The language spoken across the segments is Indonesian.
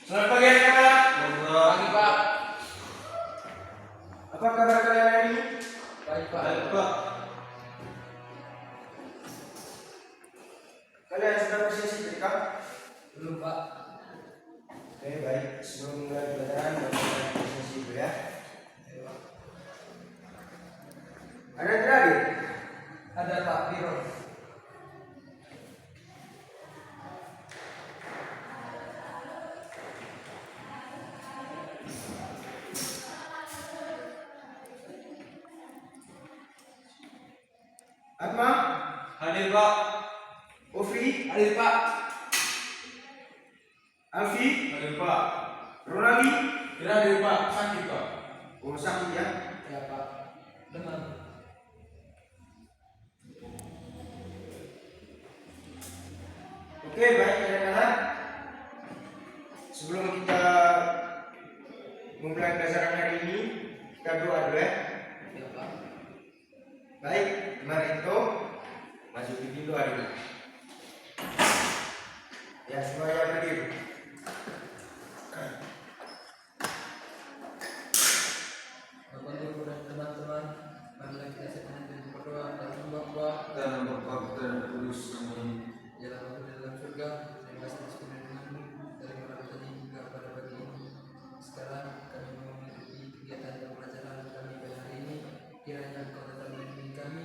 Selamat pagi anak-anak. Pagi Pak. Apa kabar kalian hari ini? Baik Pak. Baik Pak. Kalian sudah bersesi BK? Belum Pak. Oke baik. Sebelum mulai pelajaran kita bersesi dulu ya. Ayo, Pak. Ada yang terakhir? Ada Pak Biro. Atma? Hadir Pak. Ofri? Hadir Pak. Alfi? Hadir Pak. Ronaldi? Tidak hadir Pak. Sakit Pak. Oh sakit ya? Ya Pak. Demam. Oke baik anak-anak. Sebelum kita memulai pelajaran hari ini, kita doa dulu ya. Ya Pak. Baik, mari itu masukin doa dulu. Ya semuanya berdiri. Bapak Ibu dan teman-teman, marilah kita sekarang berdoa dalam Bapa Dan Bapa dan Kudus. Amin. Jalan Bapa di dalam surga. Terima kasih atas penerimaanmu dari mulai tadi hingga pada pagi ini. Sekarang kami mau mengikuti kegiatan pembelajaran kami pada hari ini. Kiranya Engkau tetap melindungi kami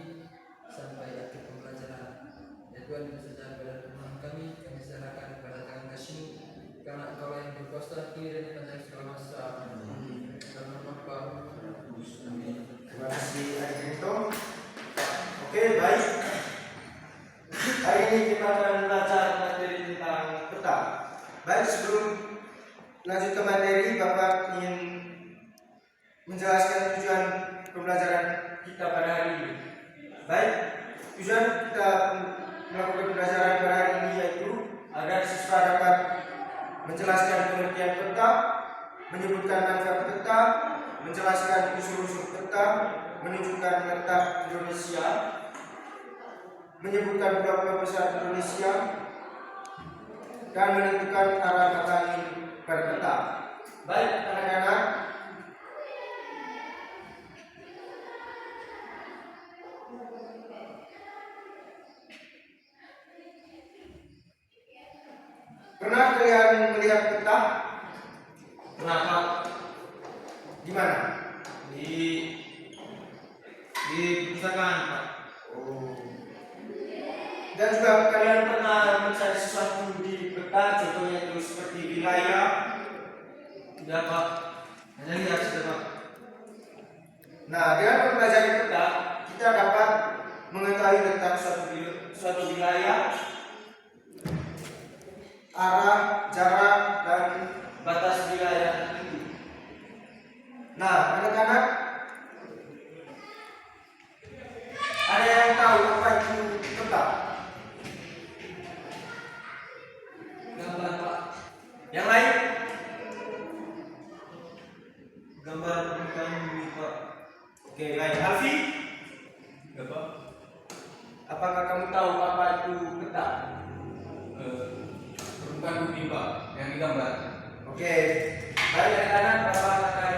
sampai akhir pembelajaran. Ya Tuhan, berserta pada firman kami serahkan kepada tangan kasih-Mu, karena Engkau yang berkuasa kini dan di panjang segala masa. Dalam nama Bapa. Amin. Terima kasih Argento. Oke baik. Hari ini kita akan belajar materi tentang peta. Baik, sebelum lanjut ke materi, Bapak ingin menjelaskan tujuan pembelajaran kita pada hari ini. Baik, tujuan kita melakukan pembelajaran pada hari ini yaitu agar siswa dapat menjelaskan pengertian peta, menyebutkan manfaat peta, menjelaskan unsur-unsur peta, menunjukkan letak Indonesia, menyebutkan pulau-pulau besar Indonesia, dan menentukan arah mata angin pada peta. Baik anak-anak, pernah kalian melihat peta? Kenapa? Di mana? Di perpustakaan Pak. Oh. Dan juga kalian pernah mencari sesuatu di peta, contohnya itu seperti wilayah. Tidak Pak. Hanya lihat saja Pak. Nah, dengan mempelajari peta, kita dapat mengetahui tentang suatu wilayah, arah, jarak, dan batas wilayah tertentu. Nah, anak-anak, ada yang tahu apa itu peta? Gambar Pak. Yang lain? Gambar permukaan bumi Pak. Oke, baik. Alfi, Ya Pak. apakah kamu tahu apa itu peta? Permukaan bumi Pak. Yang digambar. Oke, baik anak-anak, Bapak akan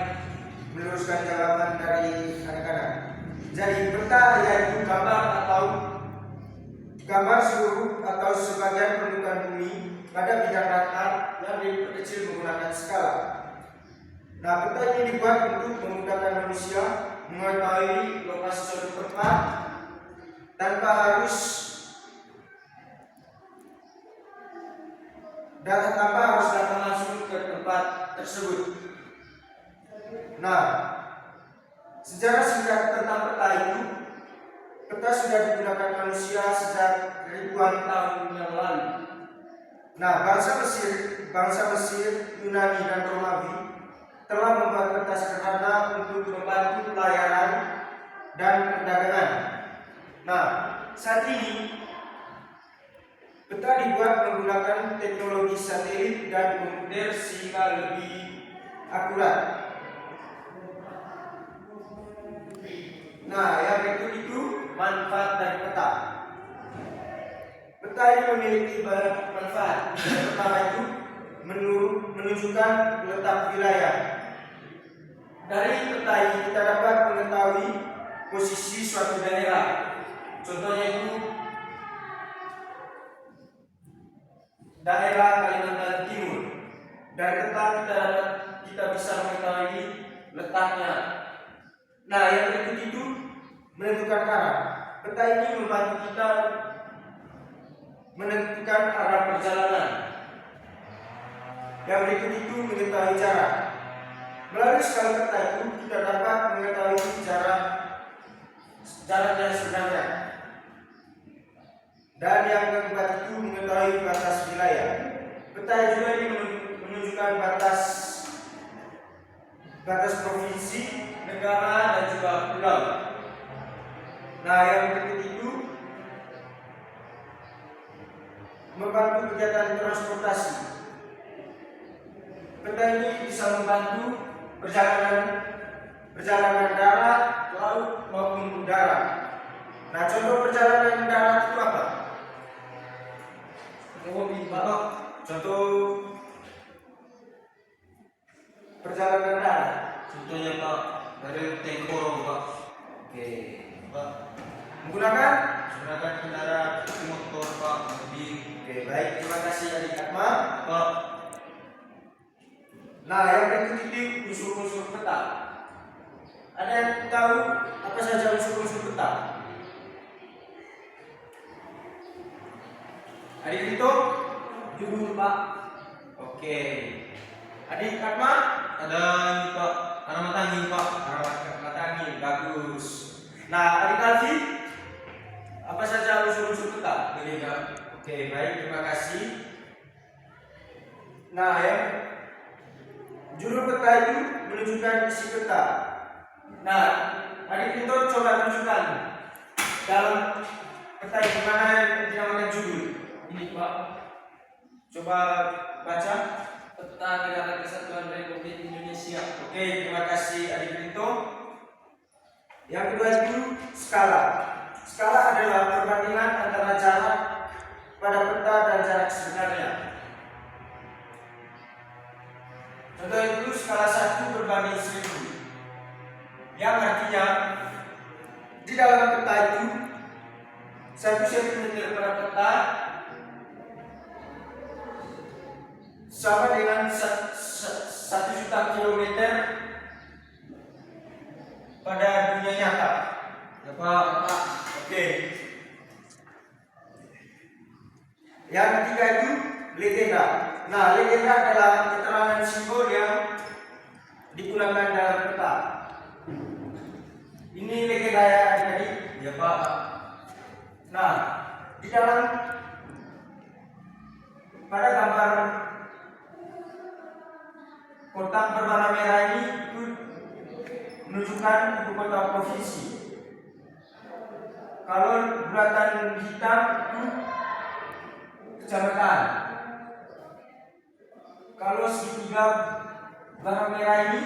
meluruskan jawaban dari anak-anak. Jadi peta yaitu gambar seluruh atau sebagian permukaan bumi pada bidang rata yang diperkecil menggunakan skala. Nah, peta ini dibuat untuk memudahkan manusia mengetahui lokasi suatu tempat tanpa harus datang langsung ke tempat tersebut. Nah, sejarah singkat tentang peta itu, peta sudah digunakan manusia sejak ribuan tahun yang lalu. Nah, bangsa Mesir, Yunani, dan Romawi telah membuat peta sederhana untuk membantu pelayaran dan perdagangan. Nah, saat ini peta dibuat menggunakan teknologi satelit dan komputer sehingga lebih akurat. Nah, yang berikut itu manfaat dari peta. Peta ini memiliki banyak manfaat. Yang pertama itu menunjukkan letak wilayah. Dari peta ini kita dapat mengetahui posisi suatu daerah. Contohnya itu daerah Kalimantan Timur. Dari peta kita bisa mengetahui letaknya. Nah, yang berikut itu menentukan arah. Peta ini membantu kita menentukan arah perjalanan. Yang berikut itu mengetahui jarak. Melalui skala peta itu kita dapat mengetahui jarak yang sebenarnya. Dan yang keempat itu mengetahui batas wilayah. Peta juga ini menunjukkan batas provinsi, negara, dan juga pulau. Nah, yang berikut itu membantu kegiatan transportasi. Peta ini bisa membantu perjalanan darat, laut maupun udara. Nah, contoh perjalanan darat itu apa? Contoh perjalanan darat. Contohnya Pak, dari Tengkoro Pak. Oke. Pak, Menggunakan? menggunakan kendaraan motor Pak, mobil. Oke, baik. Terima kasih Adik Atma. Pak, Nah, yang berikut itu unsur-unsur peta. Ada yang tahu apa saja unsur-unsur peta? Adik itu judul Pak. Oke. Adik Atma? ada ini Pak, alamat angin Pak. Alamat angin, bagus. Nah, Adik Alfi, apa saja unsur-unsur peta? Oke, baik, terima kasih. Nah, yang judul peta itu menunjukkan isi peta. Nah, Adik itu coba tunjukkan dalam peta ini mana yang dinamakan judul. Ini Pak, Coba baca. peta negara kesatuan Republik Indonesia. Oke, terima kasih Adik Rito. Yang kedua itu skala. Skala adalah perbandingan antara jarak pada peta dan jarak sebenarnya. Contoh itu skala 1 berbanding 1000. Yang artinya di dalam peta itu 1 cm pada peta sama dengan 1 juta kilometer pada dunia nyata. Ya Pak, Oke. Yang ketiga itu legenda. Nah, legenda adalah keterangan simbol yang digunakan dalam peta. Ini legenda ya adik-adik. ya Pak. Nah, di dalam pada gambar kotak berwarna merah ini itu menunjukkan ibu kota provinsi. Kalau bulatan hitam itu kecamatan. Kalau segitiga warna merah ini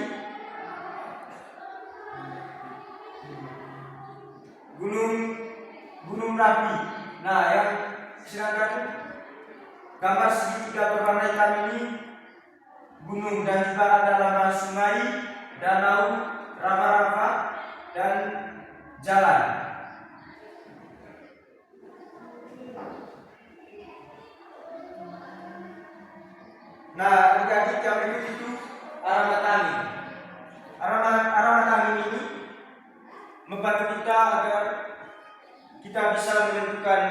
gunung Merapi. Nah, yang sedangkan gambar segitiga berwarna hitam ini gunung, dan juga ada nama sungai, danau, rawa-rawa, dan jalan. Nah, adik-adik yang berikut itu alamat angin. Alamat angin ini membantu kita agar kita bisa menentukan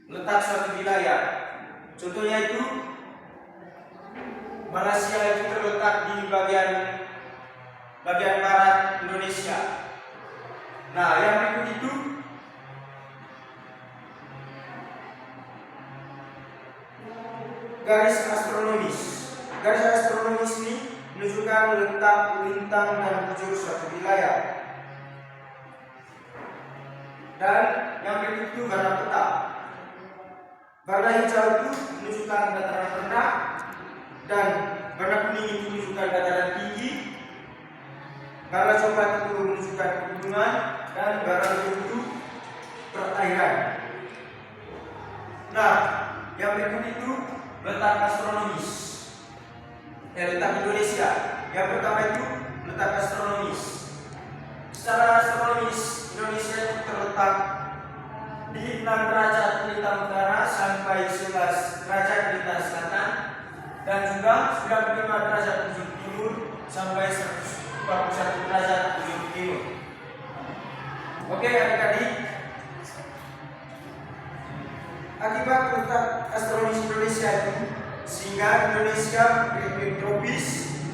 letak suatu wilayah. Contohnya itu Malaysia itu terletak di bagian barat Indonesia. Nah, yang berikut itu garis astronomis. Garis astronomis ini menunjukkan letak lintang dan bujur suatu wilayah. Dan yang berikut itu warna peta. Warna hijau itu menunjukkan dataran rendah, dan warna kuning itu menunjukkan dataran tinggi. Warna coklat itu menunjukkan pegunungan, dan warna biru itu perairan. Nah, yang berikut itu letak astronomi. astronomis. Letak Indonesia. Yang pertama itu letak astronomis. Secara astronomis, Indonesia itu terletak di 6 derajat pelita utara sampai 11 derajat pelita selatan, dan juga 95 derajat ujung timur sampai 141 derajat ujung timur. Oke adik-adik, akibat letak astronomis Indonesia itu, sehingga Indonesia beriklim tropis,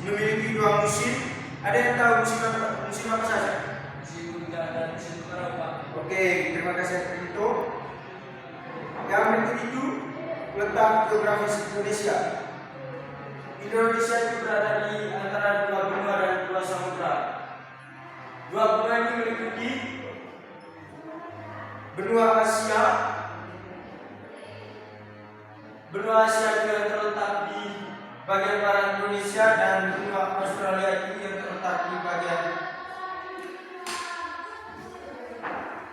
memiliki 2 musim. Ada yang tahu musim apa saja? Musim hujan dan musim kemarau, Pak. Oke, terima kasih atas itu. Yang berikut itu letak geografis Indonesia. Indonesia itu berada di antara 2 benua dan 2 samudra. 2 benua ini meliputi benua Asia. Benua Asia itu yang terletak di bagian barat Indonesia, dan benua Australia itu yang terletak di bagian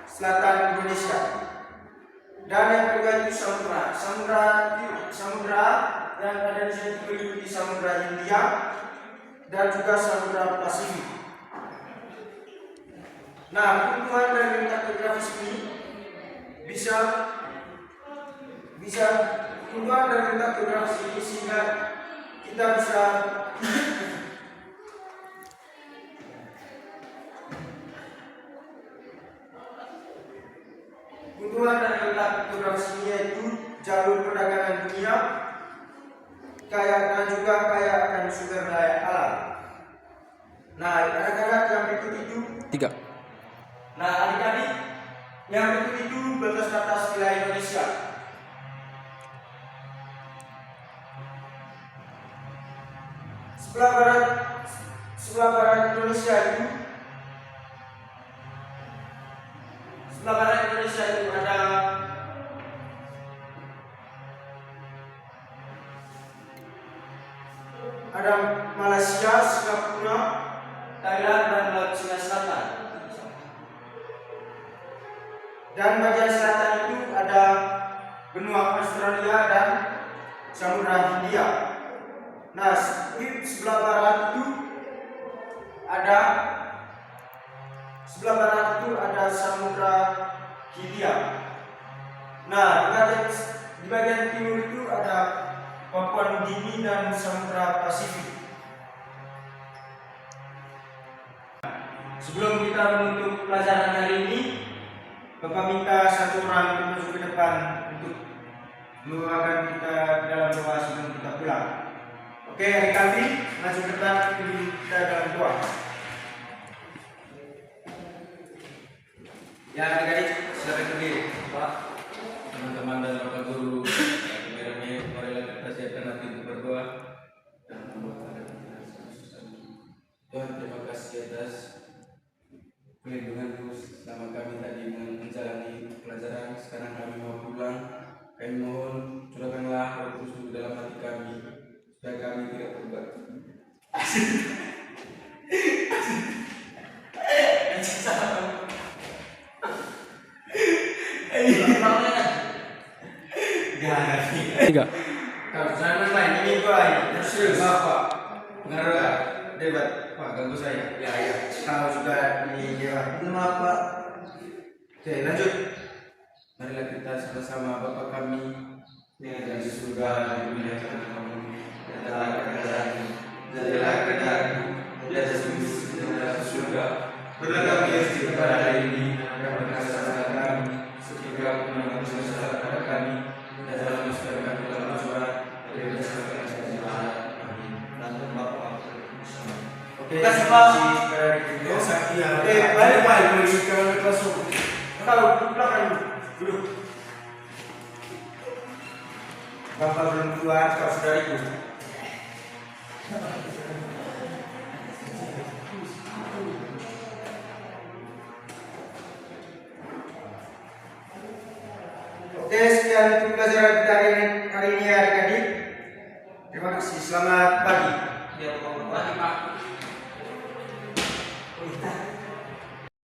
selatan Indonesia. Dan yang kedua itu samudra. Samudra yang ada di sini meliputi Samudra Hindia dan juga Samudra Pasifik. Nah, keuntungan dari letak geografis ini bisa keuntungan dari letak geografis ini sehingga kita bisa keuntungan dari letak geografis ini yaitu jalur perdagangan dunia, kaya dan juga kaya akan sumber daya alam. Nah, anak-anak yang berikut itu 3. Nah, adik-adik, yang berikut itu batas-batas wilayah Indonesia. Sebelah barat Indonesia itu ada Malaysia, Singapura, Thailand, dan Laut Cina Selatan. Dan bagian selatan itu ada benua Australia dan Samudra Hindia. Nah, di sebelah barat itu ada Samudra Hindia. Nah, di bagian timur itu ada Papua Nugini dan Samudra Pasifik. Sebelum kita menutup pelajaran hari ini, Bapak minta satu orang untuk masuk ke depan untuk mendoakan kita dalam doa sebelum kita pulang. Oke, hari kami maju ke depan kita dalam doa. Ya, adik-adik, silakan berdiri. Pak, teman-teman dan Bapak Guru, marilah kita siapkan hati untuk berdoa dan membuat Tuhan, terima kasih atas pelindungan-Mu selama kami tadi menjalani pelajaran. Sekarang kami mau pulang. Kami mohon curahkanlah Roh Kudus dalam hati kami supaya kami tidak berbuat. Tiga. Kalau saya main ini gua serius Bapak. Pengaruh debat. Pak, ganggu saya. Ya. Kalau sudah ini dia. Maaf Pak. Oke, lanjut. Marilah kita sama-sama Bapa kami yang ada di surga, dimuliakan Kamu, datanglah kerajaan-Mu, jadilah kehendak-Mu di atas bumi seperti di atas surga. Berilah kami rezeki pada hari ini, dan berkasih kami, seperti Kau mengampuni dosa kepada kami, dan janganlah masukkan kami dalam cobaan, tapi bebaskan kami dari jahat. Amin. Dan Bapa. Oke, kasih Pak. Balik kalau masuk. Kalau belakang duduk. Bapak belum keluar, kau sudah ikut. Oke, sekian untuk pelajaran kita hari ini adik-adik. Terima kasih, selamat pagi. Ya, Pak.